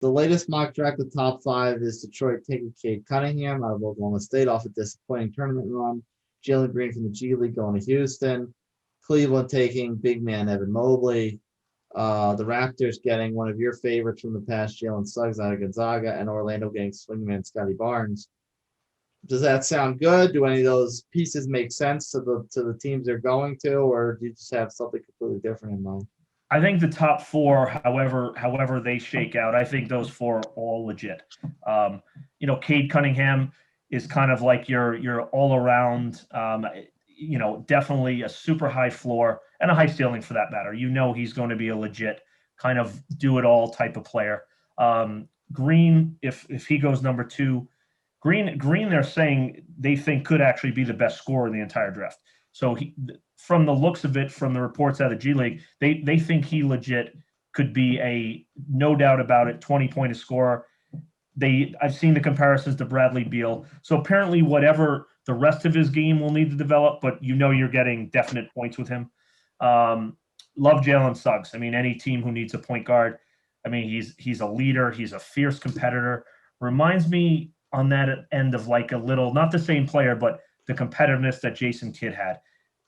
The latest mock draft, the top five is Detroit taking Cade Cunningham out of Oklahoma State off a disappointing tournament run. Jalen Green from the G League going to Houston. Cleveland taking big man Evan Mobley. The Raptors getting one of your favorites from the past, Jalen Suggs out of Gonzaga, and Orlando getting swingman Scotty Barnes. Does that sound good? Do any of those pieces make sense to the teams they're going to, or do you just have something completely different in mind? I think the top four, however they shake out, I think those four are all legit. Cade Cunningham is kind of like your all around, definitely a super high floor and a high ceiling for that matter. He's going to be a legit kind of do it all type of player. Green, if he goes number two, Green, they're saying they think could actually be the best scorer in the entire draft. So from the looks of it, from the reports out of G League, they think he legit could be a no doubt about it 20-point scorer. I've seen the comparisons to Bradley Beal. So apparently, whatever the rest of his game will need to develop, but you're getting definite points with him. Love Jalen Suggs. I mean, any team who needs a point guard. I mean, he's a leader. He's a fierce competitor. Reminds me on that end of like a little, not the same player, but the competitiveness that Jason Kidd had.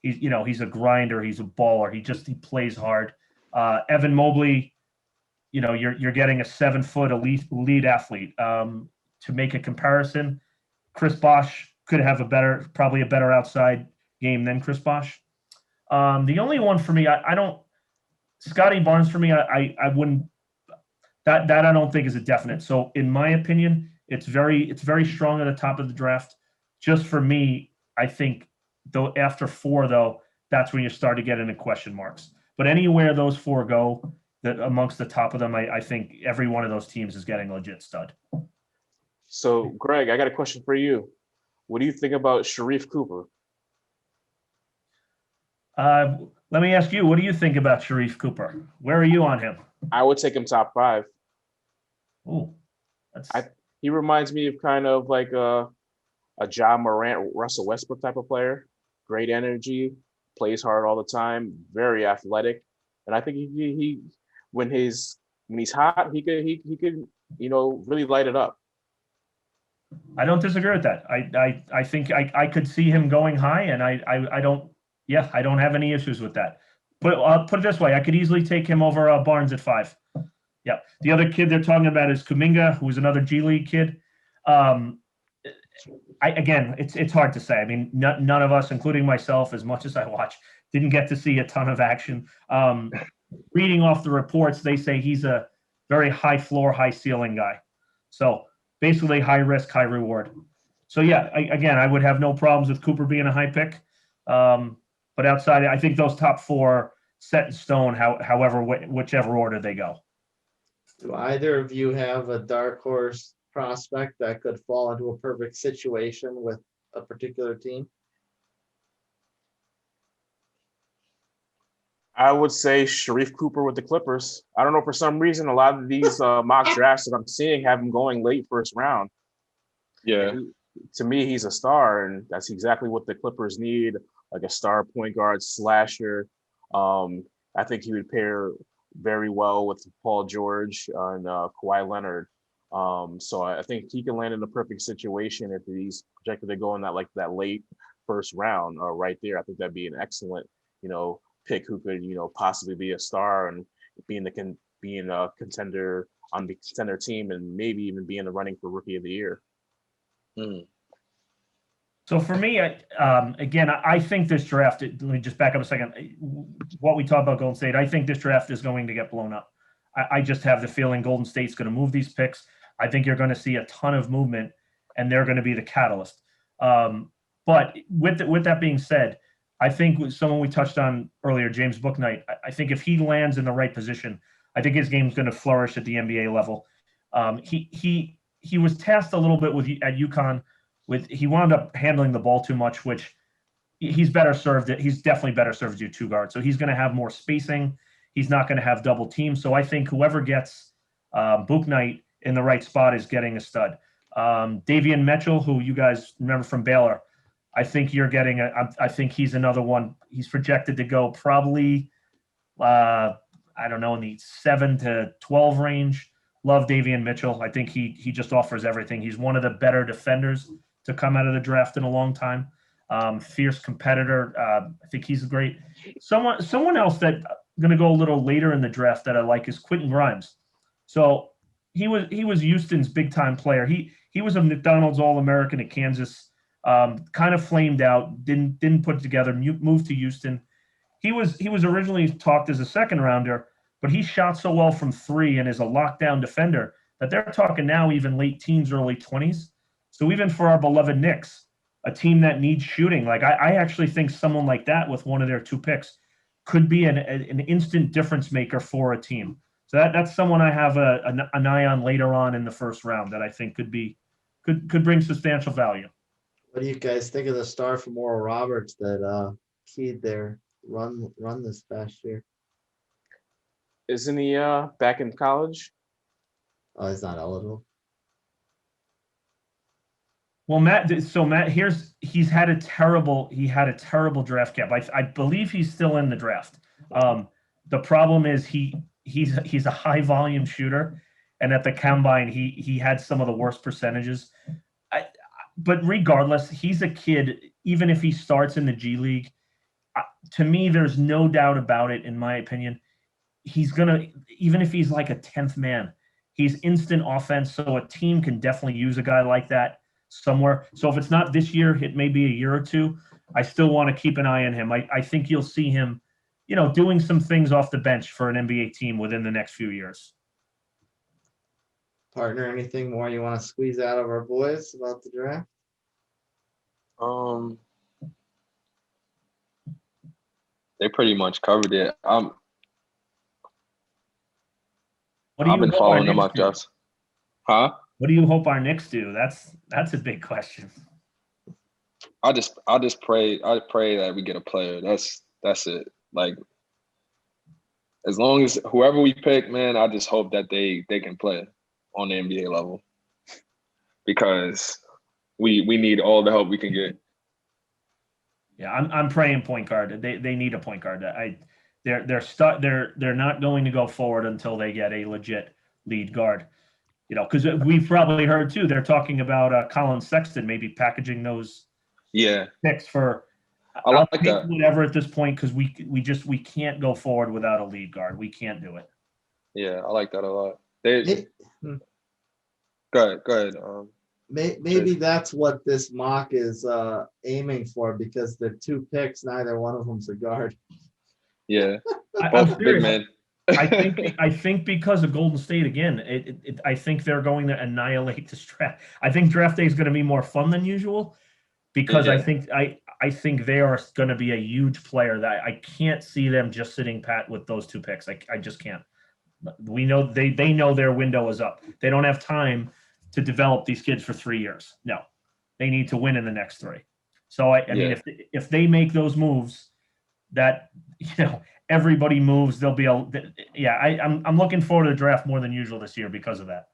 He's a grinder. He's a baller. He plays hard. Evan Mobley, you're getting a 7-foot elite athlete. To make a comparison, Chris Bosh could have probably a better outside game than Chris Bosh. The only one for me, I don't. Scotty Barnes for me, I wouldn't. That I don't think is a definite. So in my opinion, it's very strong at the top of the draft. Just for me, I think though after four though, that's when you start to get into question marks. But anywhere those four go, that amongst the top of them, I think every one of those teams is getting a legit stud. So, Greg, I got a question for you. What do you think about Sharif Cooper? Let me ask you, what do you think about Sharif Cooper? Where are you on him? I would take him top 5. Oh, he reminds me of kind of like a Ja Morant, Russell Westbrook type of player. Great energy, plays hard all the time, very athletic, and I think he when he's hot, he could really light it up. I don't disagree with that. I think I could see him going high, and I don't have any issues with that. But I'll put it this way: I could easily take him over Barnes at 5. Yeah. The other kid they're talking about is Kuminga, who's another G League kid. It's hard to say. I mean, none of us, including myself, as much as I watch, didn't get to see a ton of action. Reading off the reports, they say he's a very high floor, high ceiling guy. So basically high risk, high reward. So yeah, I would have no problems with Cooper being a high pick. But outside, I think those top four set in stone, whichever order they go. Do either of you have a dark horse prospect that could fall into a perfect situation with a particular team? I would say Sharif Cooper with the Clippers. I don't know, for some reason, a lot of these mock drafts that I'm seeing have him going late first round. Yeah. To me, he's a star, and that's exactly what the Clippers need, like a star point guard slasher. I think he would pair very well with Paul George and Kawhi Leonard. So I think he can land in the perfect situation if he's projected to go in that late first round right there. I think that'd be an excellent, pick who could, possibly be a star and being a contender on the contender team and maybe even be in the running for Rookie of the Year. Mm. So for me, I think this draft, let me just back up a second. What we talked about Golden State, I think this draft is going to get blown up. I just have the feeling Golden State's going to move these picks. I think you're going to see a ton of movement, and they're going to be the catalyst. But with that being said, I think someone we touched on earlier, James Bouknight, I think if he lands in the right position, I think his game's going to flourish at the NBA level. He was tasked a little bit at UConn. He wound up handling the ball too much, which he's better served. He's definitely better served as your 2 guard. So he's going to have more spacing. He's not going to have double teams. So I think whoever gets Bouknight in the right spot is getting a stud. Davion Mitchell, who you guys remember from Baylor, I think you're getting I think he's another one. He's projected to go probably, in the 7 to 12 range. Love Davian Mitchell. I think he just offers everything. He's one of the better defenders to come out of the draft in a long time. Fierce competitor. I think he's great. Someone else that going to go a little later in the draft that I like is Quentin Grimes. So he was Houston's big time player. He was a McDonald's All-American at Kansas. Kind of flamed out. Didn't put it together. Moved to Houston. He was originally talked as a second rounder, but he shot so well from three and is a lockdown defender that they're talking now even late teens, early 20s. So even for our beloved Knicks, a team that needs shooting, like I actually think someone like that with one of their 2 picks could be an instant difference maker for a team. So that's someone I have an eye on later on in the first round that I think could bring substantial value. What do you guys think of the star from Oral Roberts that keyed their run this past year? Isn't he back in college? Oh, he's not eligible. Well, Matt, he had a terrible draft cap. I believe he's still in the draft. The problem is he's a high volume shooter, and at the combine he had some of the worst percentages. But regardless, he's a kid. Even if he starts in the G League, to me, there's no doubt about it. In my opinion, he's gonna, even if he's like a 10th man, he's instant offense. So a team can definitely use a guy like that somewhere. So if it's not this year, it may be a year or two. I still want to keep an eye on him. I think you'll see him, doing some things off the bench for an NBA team within the next few years. Partner, anything more you want to squeeze out of our boys about the draft? They pretty much covered it. What do you I've been hope our following them Knicks up, do? Just. Huh? What do you hope our Knicks do? That's a big question. I just pray that we get a player. That's it. Like, as long as whoever we pick, man, I just hope that they can play on the NBA level, because we need all the help we can get. Yeah, I'm praying point guard. They need a point guard. They're not going to go forward until they get a legit lead guard. Because we've probably heard too, they're talking about Colin Sexton maybe packaging those picks for I like that. Whatever at this point, because we can't go forward without a lead guard. We can't do it. Yeah, I like that a lot. Go ahead. Maybe that's what this mock is aiming for, because the 2 picks, neither one of them's a guard. Yeah, I'm big serious. man. I think because of Golden State again, I think they're going to annihilate this draft. I think draft day is going to be more fun than usual, because Yeah. I think they are going to be a huge player that I can't see them just sitting pat with those 2 picks. I just can't. We know they know their window is up. They don't have time to develop these kids for 3 years. No, they need to win in the next 3. So I mean, if they make those moves, that everybody moves, they'll be I'm looking forward to the draft more than usual this year because of that.